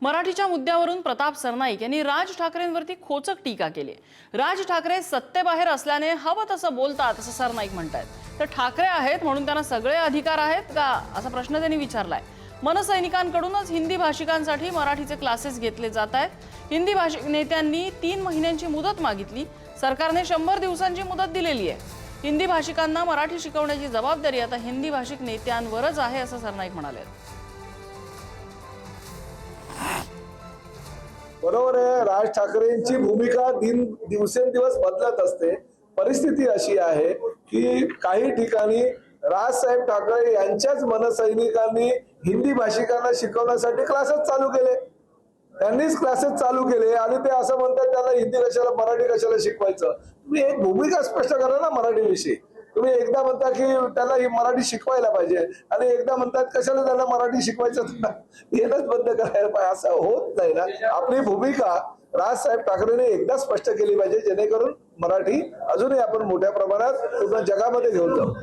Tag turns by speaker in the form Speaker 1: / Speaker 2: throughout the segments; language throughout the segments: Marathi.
Speaker 1: मराठीच्या मुद्द्यावरून प्रताप सरनाईक यांनी राज ठाकरेंवरती खोचक टीका केली। राज ठाकरे सत्तेबाहेर असल्याने हवं तसं बोलतात असं सरनाईक म्हणतात। तर ठाकरे आहेत म्हणून त्यांना सगळे अधिकार आहेत का असा प्रश्न त्यांनी विचारलाय। मनसैनिकांकडूनच हिंदी भाषिकांसाठी मराठीचे क्लासेस घेतले जात आहेत। हिंदी भाषिक नेत्यांनी 3 महिन्यांची मुदत मागितली, सरकारने 100 दिवसांची मुदत दिलेली आहे। हिंदी भाषिकांना मराठी शिकवण्याची जबाबदारी आता हिंदी भाषिक नेत्यांवरच आहे असं सरनाईक म्हणाले।
Speaker 2: बरोबर आहे, राज ठाकरेंची भूमिका दिवसेंदिवस बदलत असते। परिस्थिती अशी आहे की काही ठिकाणी राजसाहेब ठाकरे यांच्याच मनसैनिकांनी हिंदी भाषिकांना शिकवण्यासाठी क्लासेस चालू केले। त्यांनीच क्लासेस चालू केले आणि ते असं म्हणतात त्यांना हिंदी कशाला मराठी कशाला शिकवायचं। तुम्ही एक भूमिका स्पष्ट करा ना मराठीविषयी। तुम्ही एकदा म्हणता की त्यांना ही मराठी शिकवायला पाहिजे आणि एकदा म्हणतात कशाला त्यांना मराठी शिकवायचं, हेच बंद करायला पाहिजे। असं होत नाही ना। आपली भूमिका राजसाहेब ठाकरेंनी एकदा स्पष्ट केली पाहिजे जेणेकरून मराठी अजूनही आपण मोठ्या प्रमाणात पूर्ण जगामध्ये घेऊन जाऊ।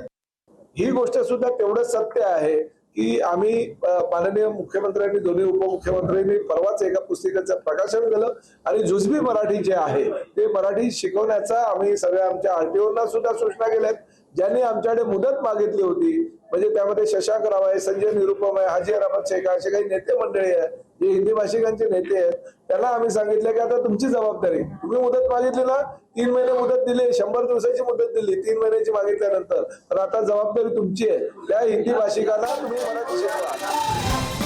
Speaker 2: ही गोष्ट सुद्धा तेवढं सत्य आहे की आम्ही माननीय मुख्यमंत्र्यांनी दोन्ही उपमुख्यमंत्र्यांनी परवाच एका पुस्तिकेचं प्रकाशन केलं आणि जुजबी मराठी जे आहे ते मराठी शिकवण्याचा आम्ही सगळ्या आमच्या आरटीओना सुद्धा सूचना केल्यात। ज्यांनी आमच्याकडे मुदत मागितली होती म्हणजे त्यामध्ये शशांक राव आहे, संजय निरुपम आहे, हाजी अहमद शेख असे काही नेते मंडळी आहेत जे हिंदी भाषिकांचे नेते आहेत। त्यांना आम्ही सांगितलं की आता तुमची जबाबदारी, तुम्ही मुदत मागितली ना, 3 महिने मुदत दिली, 100 दिवसाची मुदत दिली, 3 महिन्याची मागितल्यानंतर, तर आता जबाबदारी तुमची आहे। त्या हिंदी भाषिकांना तुम्ही मराठी शिकवा।